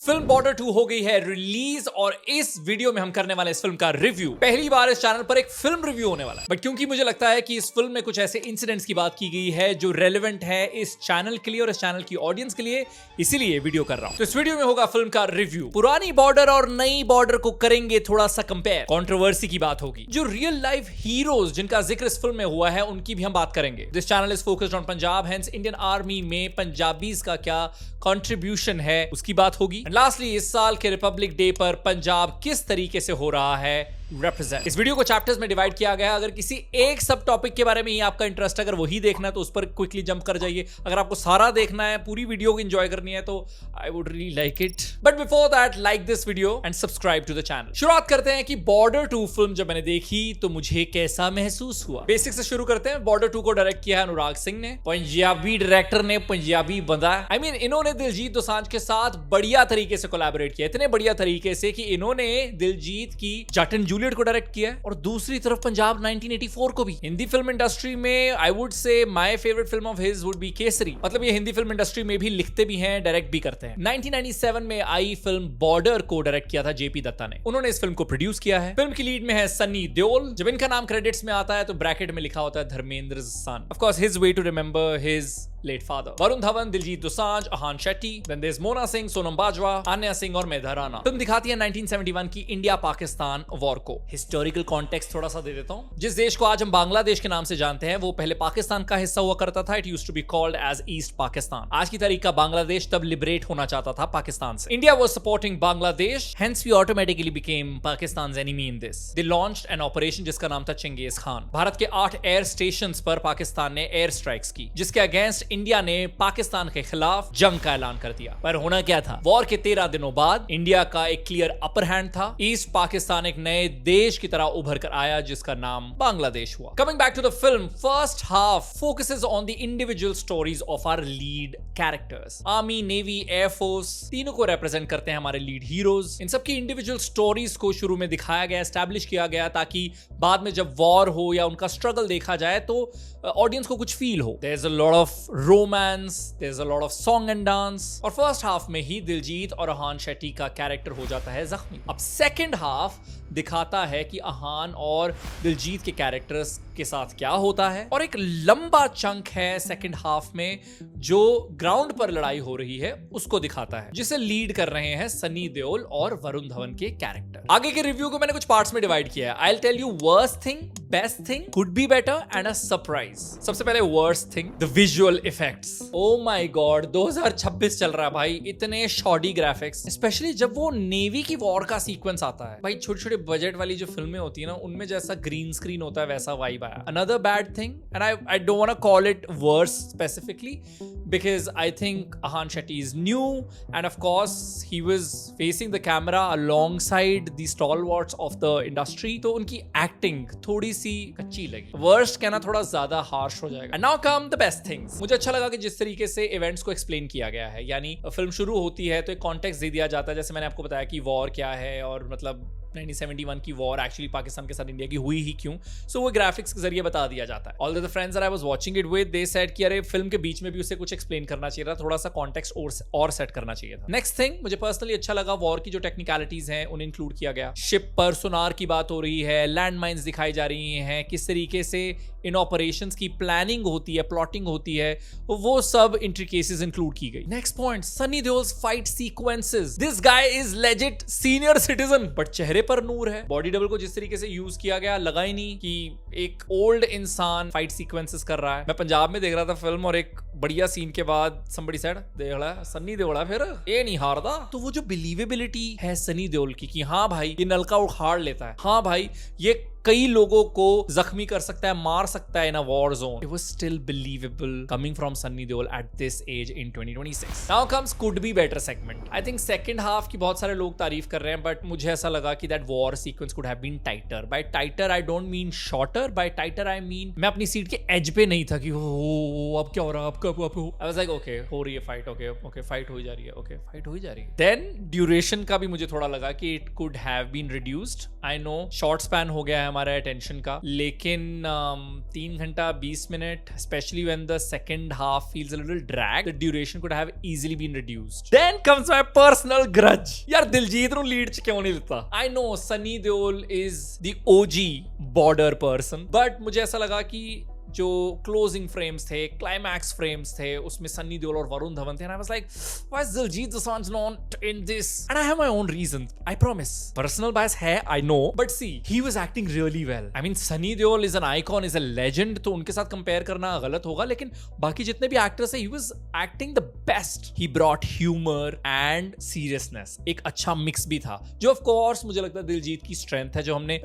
Film border 2 हो गई है रिलीज और इस वीडियो में हम करने वाले इस फिल्म का रिव्यू। पहली बार इस चैनल पर एक फिल्म रिव्यू होने वाला है, बट क्योंकि मुझे लगता है कि इस फिल्म में कुछ ऐसे इंसिडेंट्स की बात की गई है जो रेलेवेंट है इस चैनल के लिए और इस चैनल की ऑडियंस के लिए, इसीलिए वीडियो कर रहा हूं। तो इस वीडियो में होगा फिल्म का रिव्यू। पुरानी बॉर्डर और नई बॉर्डर को करेंगे थोड़ा सा कंपेयर। कंट्रोवर्सी की बात होगी। जो रियल लाइफ हीरोज जिनका जिक्र इस फिल्म में हुआ है उनकी भी हम बात करेंगे। This channel is focused on Punjab, hence Indian army में पंजाबीज का क्या कंट्रीब्यूशन है उसकी बात होगी। लास्टली इस साल के रिपब्लिक डे पर पंजाब किस तरीके से हो रहा है रिप्रेजेंट। इस वीडियो को चैप्टर्स में डिवाइड किया गया है। अगर किसी एक सब टॉपिक के बारे में ही आपका इंटरेस्ट, अगर वही देखना है तो उस पर क्विकली जंप कर जाइए। अगर आपको सारा देखना है, पूरी वीडियो को एंजॉय करनी है, तो I would really like it. But before that, like this video and subscribe to the channel. शुरुआत करते हैं कि बॉर्डर 2 फिल्म जब मैंने देखी तो मुझे कैसा महसूस हुआ। बेसिक से शुरू करते हैं। बॉर्डर 2 को डायरेक्ट किया है अनुराग सिंह ने। पंजाबी डायरेक्टर ने पंजाबी बंदा, आई मीन इन्होंने दिलजीत दोसांझ के साथ बढ़िया तरीके से कोलैबोरेट किया। इतने बढ़िया तरीके से कि इन्होंने दिलजीत की जट एंड जूलियट को डायरेक्ट किया और दूसरी तरफ पंजाब 1984 को भी। हिंदी फिल्म इंडस्ट्री में I would say my favourite film of his would be Kesari. मतलब ये हिंदी फिल्म इंडस्ट्री में भी लिखते भी हैं, डायरेक्ट भी करते हैं। 1997 में आई फिल्म बॉर्डर को डायरेक्ट किया था जेपी दत्ता ने। उन्होंने इस फिल्म को प्रोड्यूस किया है। फिल्म की लीड में है सन्नी देओल। जब इनका नाम क्रेडिट्स में आता है तो ब्रैकेट में लिखा होता है Dharmendra son. Of course his way to remember his late father. Varun Dhawan, Diljit Dosanjh, Ahan Shetty, then there is Mona Singh, Sonam Bajwa, Anya Singh और मेधा राणा। फिल्म दिखाती है 1971 की इंडिया पाकिस्तान वॉर को। हिस्टोरिकल कॉन्टेक्स्ट थोड़ा सा दे देता हूं। जिस देश को आज हम बांग्लादेश के नाम से जानते हैं वो पहले पाकिस्तान का हिस्सा हुआ करता था। It used to be called as East Pakistan. आज की तारीख का बांग्लादेश तब लिबरेट होना चाहता था पाकिस्तान से। India was supporting Bangladesh, hence we automatically became Pakistan's enemy in this. They launched an operation जिसका नाम था चंगेज खान। भारत के 8 एयर स्टेशंस पर पाकिस्तान ने एयर स्ट्राइक्स की, जिसके अगेंस्ट इंडिया ने पाकिस्तान के खिलाफ जंग का ऐलान कर दिया। पर होना क्या था, वॉर के 13 दिनों बाद इंडिया का एक क्लियर अपर हैंड था। ईस्ट पाकिस्तान एक नए देश की तरह उभर कर आया जिसका नाम बांग्लादेश हुआ। Coming back to the film, first half focuses on the individual stories of our lead characters. Army, navy, air force, तीनों को रिप्रेजेंट करते हैं हमारे लीड हीरोज। इन सबकी इंडिविजुअल स्टोरीज को शुरू में दिखाया गया, एस्टैब्लिश किया गया, ताकि बाद में जब वॉर हो या उनका स्ट्रगल देखा जाए तो ऑडियंस को कुछ फील हो। There is a lot of romance, there is a lot of song and dance. और फर्स्ट हाफ में ही दिलजीत और अहान शेट्टी का कैरेक्टर हो जाता है जख्मी। अब सेकंड हाफ दिखाता है कि अहान और दिलजीत के कैरेक्टर्स के साथ क्या होता है, और एक लंबा चंक है सेकंड हाफ में जो ग्राउंड पर लड़ाई हो रही है उसको दिखाता है, जिसे लीड कर रहे हैं सनी देओल और वरुण धवन के कैरेक्टर। आगे के रिव्यू को मैंने कुछ पार्ट्स में डिवाइड किया है। I will tell you worst thing, best thing, could be better and a surprise. सबसे पहले worst thing, the visual effects. Oh my god, 2026 चल रहा है भाई, इतने शॉडी ग्राफिक्स, स्पेशली जब वो नेवी की वॉर का सीक्वेंस आता है। भाई छोटे छोटे बजट वाली जो फिल्में होती है ना, उनमें जैसा ग्रीन स्क्रीन होता है वैसा वाइब आया। Another bad thing, and I don't want to call it worse specifically because I think Ahan Shetty is new and of course he was facing the camera alongside the stalwarts of the industry, तो उनकी acting थोड़ी सी कच्ची लगी। Worst कहना थोड़ा ज्यादा harsh हो जाएगा। And now come the best things। मुझे अच्छा लगा कि जिस तरीके से इवेंट्स को एक्सप्लेन किया गया है, यानी फिल्म शुरू होती है तो एक कॉन्टेक्स्ट दे दिया जाता है, जैसे मैंने आपको बताया कि वॉर क्या है और मतलब 1971 की वॉर एक्चुअली पाकिस्तान के साथ इंडिया की हुई ही क्यों, सो वो ग्राफिक्स के जरिए बता दिया जाता है। All the friends that I was watching it with, they said कि अरे फिल्म के बीच में भी उसे कुछ एक्सप्लेन करना चाहिए था, थोड़ा सा कॉन्टेक्स्ट और सेट करना चाहिए था। नेक्स्ट थिंग, मुझे पर्सनली अच्छा लगा वॉर की जो टेक्निकलिटीज हैं उन्हें इंक्लूड किया गया। शिप पर सोनार की बात हो रही है, लैंड माइंस दिखाई जा रही हैं, किस तरीके से इन ऑपरेशंस की प्लानिंग होती है, प्लॉटिंग होती है, वो सब इंट्रिकेसीज इंक्लूड की गई। Next point, Sunny Deols fight sequences. This guy is legit senior citizen, but चेहरे पर नूर है। बॉडी डबल को जिस तरीके से यूज किया गया, लगा ही नहीं कि एक ओल्ड इंसान फाइट सीक्वेंसेस कर रहा है। मैं पंजाब में देख रहा था फिल्म और एक बढ़िया सीन के बाद somebody said देवड़ा सनी देओल फिर ये नहीं हारदा। तो वो जो बिलीवेबिलिटी है सनी देओल की कि हाँ भाई ये नलका उखाड़ लेता है, हाँ भाई ये कई लोगों को जख्मी कर सकता है, मार सकता है in a war zone. It was still believable coming from Sunny Deol at this age in 2026। Now comes could be better segment. I think second half की बहुत सारे लोग तारीफ कर रहे हैं, बट मुझे ऐसा लगा कि that war sequence could have been tighter. By tighter I don't mean shorter, by tighter I mean मैं अपनी सीट के एज पे नहीं था कि ओ अब क्या हो रहा है, अब कब आई वाज लाइक ओके हो रही है फाइट, ओके फाइट हो जा रही है, ओके फाइट हो जा रही है। देन ड्यूरेशन का भी मुझे थोड़ा लगा कि it could have been reduced. I know short span हो गया है हमारे अटेंशन का, लेकिन 3 घंटा 20 minute, specially when the second half feels a little drag, the duration could have easily been reduced. Then comes my personal grudge, यार दिलजीत ਨੂੰ lead च क्यों नहीं लेता? I know Sunny Deol is the OG Border person, but मुझे ऐसा लगा कि जो क्लोजिंग फ्रेम्स थे, क्लाइमैक्स फ्रेम्स थे, उसमें सन्नी देओल और वरुण धवन थे, and I was like, why is Diljit Dosanjh not in this? And I have my own reasons, I promise. Personal bias है, I know, but see, he was acting really well. I mean, Sunny Deol is an icon, is a legend, तो उनके साथ compare करना गलत होगा, लेकिन बाकी जितने भी एक्टर्स हैं, he was acting the best. He brought humor and seriousness. एक अच्छा मिक्स भी था, जो of course मुझे लगता है दिलजीत की स्ट्रेंथ है, जो हमने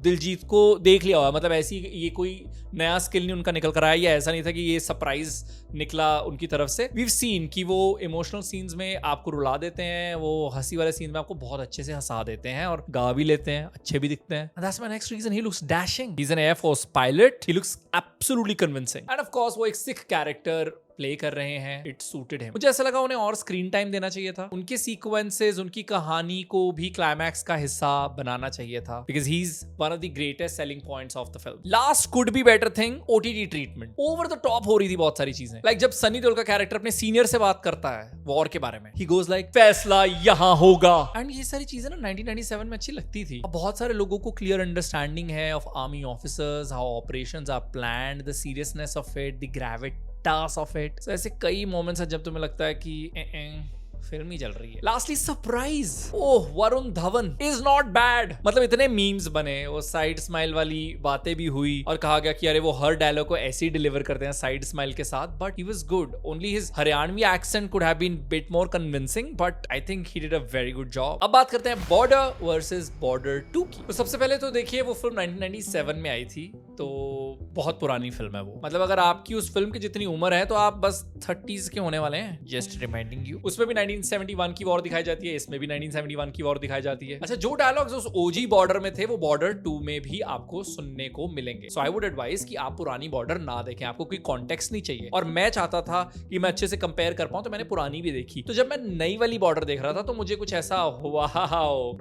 दिलजीत को देख लिया हुआ, मतलब ऐसी ये कोई नया स्किल नहीं उनका निकल कर आया, या ऐसा नहीं था कि ये सरप्राइज निकला उनकी तरफ से। वीव सीन कि वो इमोशनल सीन्स में आपको रुला देते हैं, वो हंसी वाले सीन में आपको बहुत अच्छे से हंसा देते हैं और गा भी लेते हैं, अच्छे भी दिखते हैं। That's my next reason. He looks dashing. He's an Air Force pilot. He looks absolutely convincing. And of course वो एक सिख कैरेक्टर प्ले कर रहे हैं, इट सूटेड हिम। मुझे ऐसा लगा उन्हें और स्क्रीन टाइम देना चाहिए था, उनके सीक्वेंसेस, उनकी कहानी को भी क्लाइमैक्स का हिस्सा बनाना चाहिए था, because he is one of the greatest selling points of the film. Last could be better thing, OTT treatment over the top हो रही थी बहुत सारी चीजें। लाइक जब सनी देओल का कैरेक्टर अपने सीनियर से बात करता है वॉर के बारे में, ही गोज लाइक फैसला यहां होगा, एंड ये सारी चीजें ना 1997 में अच्छी लगती थी। बहुत सारे लोगों को क्लियर अंडरस्टैंडिंग है of army officers, how operations are planned, the seriousness of it, the gravity of it. So, ऐसे कई मोमेंट्स हैं जब तुम्हें लगता है कि फिल्म ही चल रही है। Lastly surprise, oh Varun Dhawan is not bad. मतलब इतने मीम्स बने, वो साइड स्माइल वाली बातें भी हुई और कहा गया कि अरे वो हर डायलॉग को ऐसे ही डिलीवर करते हैं साइड स्माइल के साथ, but he was good. Only his Haryanvi accent could have been bit more convincing, but I think he did a very good job. अब बात करते हैं बॉर्डर वर्सेस बॉर्डर 2 की। तो सबसे पहले तो देखिए वो फिल्म 1997 में आई थी, तो बहुत पुरानी फिल्म है वो। मतलब अगर आपकी उस फिल्म की जितनी उम्र है तो आप बस 30s के होने वाले हैं, जस्ट रिमाइंडिंग यू। उसमें भी 1971 की वॉर दिखाई जाती है, इसमें भी 1971 की वॉर दिखाई जाती है। अच्छा, जो डायलॉग्स उस ओजी बॉर्डर में थे वो बॉर्डर 2 में भी आपको सुनने को मिलेंगे। सो आई वुड एडवाइस कि आप पुरानी बॉर्डर ना देखें, आपको कोई कॉन्टेक्स्ट नहीं चाहिए। और मैं चाहता था कि मैं अच्छे से कंपेयर कर पाऊं, तो मैंने पुरानी भी देखी। तो जब मैं नई वाली बॉर्डर देख रहा था तो मुझे कुछ ऐसा हुआ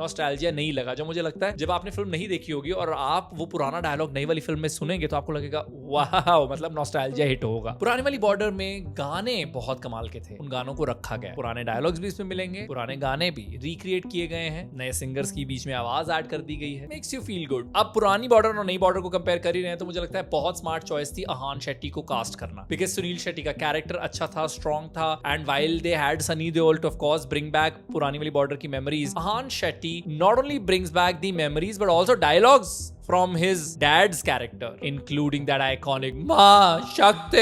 नॉस्टैल्जिया नहीं लगा, जो मुझे लगता है जब आपने फिल्म नहीं देखी होगी और आप वो पुराना डायलॉग नई वाली फिल्म में सुनेंगे तो आपको लगेगा वाह, मतलब नॉस्टैल्जिया हिट होगा। पुरानी वाली बॉर्डर में गाने बहुत कमाल के थे, उन गानों को रखा गया, पुराने डायलॉग्स भी इसमें मिलेंगे, पुराने गाने भी रिक्रिएट किए गए हैं, नए सिंगर्स की बीच में आवाज ऐड कर दी गई है, मेक्स यू फील गुड। अब पुरानी बॉर्डर और नई बॉर्डर को कंपेयर कर ही रहे हैं तो मुझे लगता है बहुत स्मार्ट चॉइस थी अहान शेट्टी को कास्ट करना, बिकॉज सुनील शेट्टी का कैरेक्टर अच्छा था, स्ट्रॉन्ग था, and while they had Sunny Deol to of course bring back पुरानी वाली बॉर्डर की memories, Ahan Shetty not only brings back the memories but also dialogues from his dad's character, including that iconic Ma Shakti.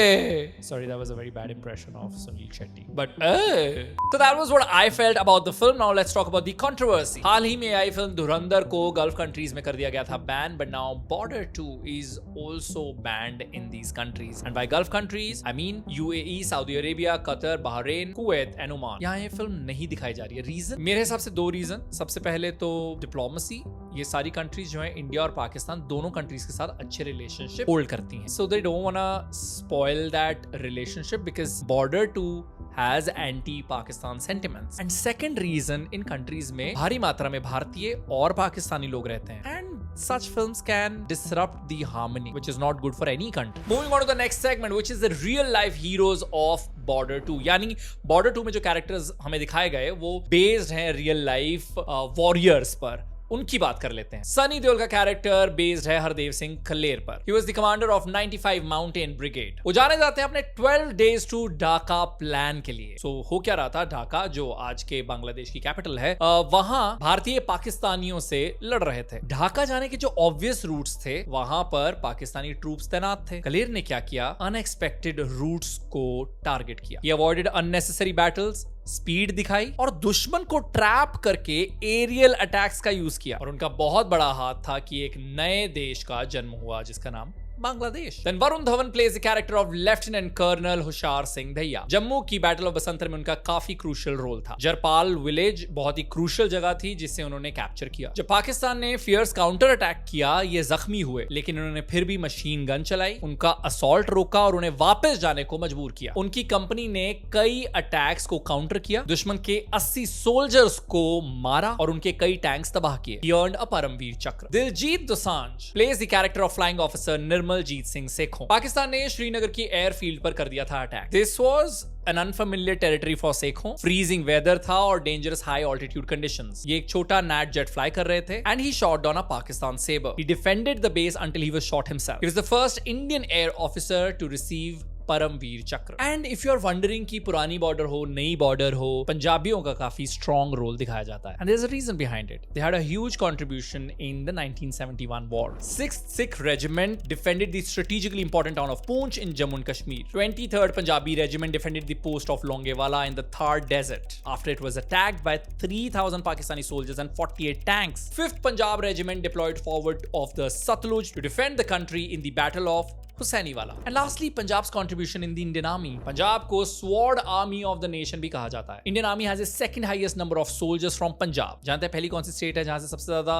Sorry, that was a very bad impression of Sunil Shetty. But so that was what I felt about the film. Now let's talk about the controversy. हाल ही में आई film धुरंधर को gulf countries में कर दिया गया था ban, but now Border 2 is also banned in these countries. And by Gulf countries, I mean UAE, Saudi Arabia, Qatar, Bahrain, Kuwait and Oman. यहाँ ये film नहीं दिखाई जा रही है। रीजन मेरे हिसाब से 2 रीजन। सबसे पहले तो डिप्लोमेसी, ये सारी कंट्रीज जो है इंडिया और पाकिस्तान दोनों कंट्रीज के साथ अच्छे रिलेशनशिप होल्ड करती हैं, so they don't wanna spoil that relationship because border 2 has anti-Pakistan sentiments. And second reason, in countries में भारी मात्रा में भारतीय और पाकिस्तानी लोग रहते हैं, and such films can disrupt the harmony, which is not good for any country. Moving on to the next segment, which is the real life heroes of Border 2. यानी Border 2 में जो characters हमें दिखाए गए वो based हैं real life warriors पर, उनकी बात कर लेते हैं। सनी देओल का कैरेक्टर बेस्ड है हरदेव सिंह खल्लेर पर। He was the commander of 95 Mountain Brigade. वो जाने जाते हैं अपने 12 days to ढाका प्लान के लिए। So, हो क्या रहा था, ढाका जो आज के बांग्लादेश की कैपिटल है, वहां भारतीय पाकिस्तानियों से लड़ रहे थे। ढाका जाने के जो ऑब्वियस रूट्स थे वहां पर पाकिस्तानी ट्रूप्स तैनात थे। खल्लेर ने क्या किया, अनएक्सपेक्टेड रूट्स को टारगेट किया। He avoided unnecessary battles, speed दिखाई और दुश्मन को ट्रैप करके एरियल अटैक्स का यूज किया। और उनका बहुत बड़ा हाथ था कि एक नए देश का जन्म हुआ जिसका नाम Bangladesh. Then Varun Dhawan plays the character of Lieutenant Colonel हुशार सिंह दहिया। जम्मू की बैटल ऑफ बसंतर में उनका काफी क्रूशियल रोल था। जरपाल विलेज बहुत ही क्रूशियल जगह थी जिसे उन्होंने कैप्चर किया। जब पाकिस्तान ने फियर्स काउंटर अटैक किया, ये जख्मी हुए, लेकिन उन्होंने फिर भी मशीन गन चलाई, उनका असॉल्ट रोका और उन्हें वापस जाने को मजबूर किया। उनकी कंपनी ने कई अटैक्स को काउंटर किया, दुश्मन के 80 सोल्जर्स को मारा और उनके कई टैंक्स तबाह किए। He earned a परमवीर चक्र। Diljit Dosanjh plays the character of flying officer Nirmaljit Singh Sekhon. Pakistan ने श्रीनगर की एयरफील्ड पर कर दिया था attack. This was an unfamiliar territory for Sekhon. Freezing weather था और डेंजरस हाई ऑल्टीट्यूड कंडीशंस। ये एक छोटा नैट जेट फ्लाई कर रहे थे and he shot down a Pakistan Sabre. He defended the base until he was shot himself. He was the first Indian air officer to receive Paramvir Chakra. And if you are wondering कि पुरानी border हो नई border हो, पंजाबियों का काफी strong role दिखाया जाता है। And there is a reason behind it. They had a huge contribution in the 1971 war. 6th Sikh Regiment defended the strategically important town of Poonch in Jammu and Kashmir. 23rd Punjabi Regiment defended the post of Longewala in the Thar Desert after it was attacked by 3,000 Pakistani soldiers and 48 tanks. 5th Punjab Regiment deployed forward of the Satluj to defend the country in the Battle of Hussainiwala. And lastly Punjab's contribution in the Indian army. Punjab को sword army of the nation भी कहा जाता है। Indian army has the second highest number of soldiers from Punjab. जानते हैं पहली कौन सी state है जहां से सबसे ज्यादा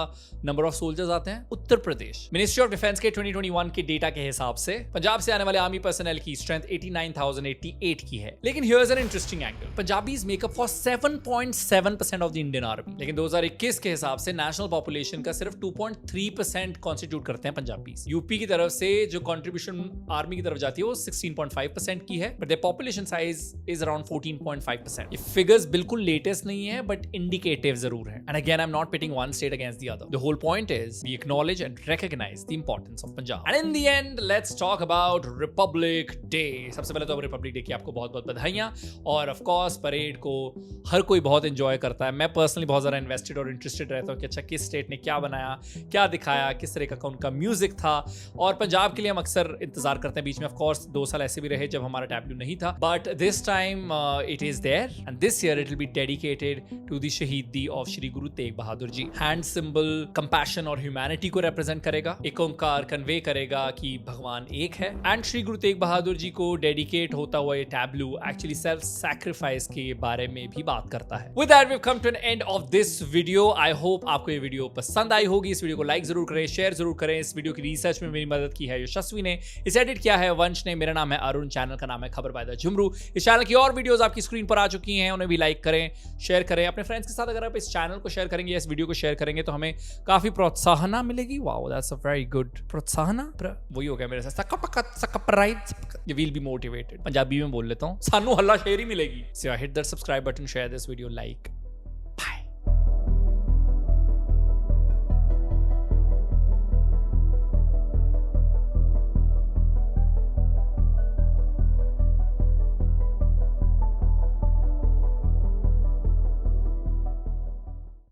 नंबर ऑफ सोल्जर्स आते हैं? Uttar Pradesh. Ministry of defence के 2021 के डेटा के हिसाब से पंजाब से आने वाले आर्मी पर्सनल की स्ट्रेंथ 89,088 की है। लेकिन here is an interesting angle. Punjabis makeup for 7.7% of the Indian army, लेकिन 2021 के हिसाब से नेशनल पॉपुलेशन का सिर्फ 2.3% कॉन्स्टिट्यूट करते हैं पंजाबीज। यूपी की तरफ से जो कंट्रीब्यूशन आर्मी की तरफ जाती है वो 16.5% की है, but the population size is around 14.5%। ये फिगर्स बिल्कुल लेटेस्ट नहीं है बट इंडिकेटिव जरूर है। And again I am not pitting one state against the other. The whole point is we acknowledge and recognise the importance of Punjab. And in the end let's talk about Republic Day. सबसे पहले तो Republic day की आपको बहुत बहुत बधाइयां, और of course parade को हर कोई बहुत एंजॉय करता है। मैं पर्सनली बहुत ज्यादा इन्वेस्टेड और इंटरेस्टेड रहता हूँ कि अच्छा किस स्टेट ने क्या बनाया, क्या दिखाया, किस तरह का उनका म्यूजिक था। और पंजाब के लिए हम अक्सर इंतजार करते हैं। बीच में ऑफ कोर्स 2 साल ऐसे भी रहे जब हमारा टैब्लू नहीं था, but this time it is there and this year it will be dedicated to the शहीदी of Shri Guru Tegh Bahadur ji. Hand symbol compassion और ह्यूमैनिटी को रिप्रेजेंट करेगा, एक ओंकार कन्वे करेगा कि भगवान एक है। एंड श्री गुरु तेग बहादुर जी को डेडिकेट होता हुआ ये टैब्लू एक्चुअली सेल्फ सैक्रिफाइस के बारे में भी बात करता है। With that we have come to an end of this video. I hope आपको ये वीडियो पसंद आई होगी। इस वीडियो को लाइक जरूर करें, शेयर जरूर करें। इस वीडियो की रिसर्च में मेरी मदद की है यशस्वी ने, इसे एडिट किया है वंश ने। मेरा नाम है अरुण, चैनल का नाम है खबर बाय द झुमरू। इस चैनल की और वीडियोस आपकी स्क्रीन पर आ चुकी हैं, उन्हें भी लाइक करें, शेयर करें अपने फ्रेंड्स के साथ। अगर आप इस चैनल को शेयर करेंगे, इस वीडियो को शेयर करेंगे तो हमें काफी प्रोत्साहन मिलेगी। Wow that's a very good प्रोत्साहन। वही हो गया मेरे साथ, you will be motivated। Punjabi में बोल लेता हूँ, सानू हल्ला शेर ही मिलेगी। So hit that subscribe button, share this video, like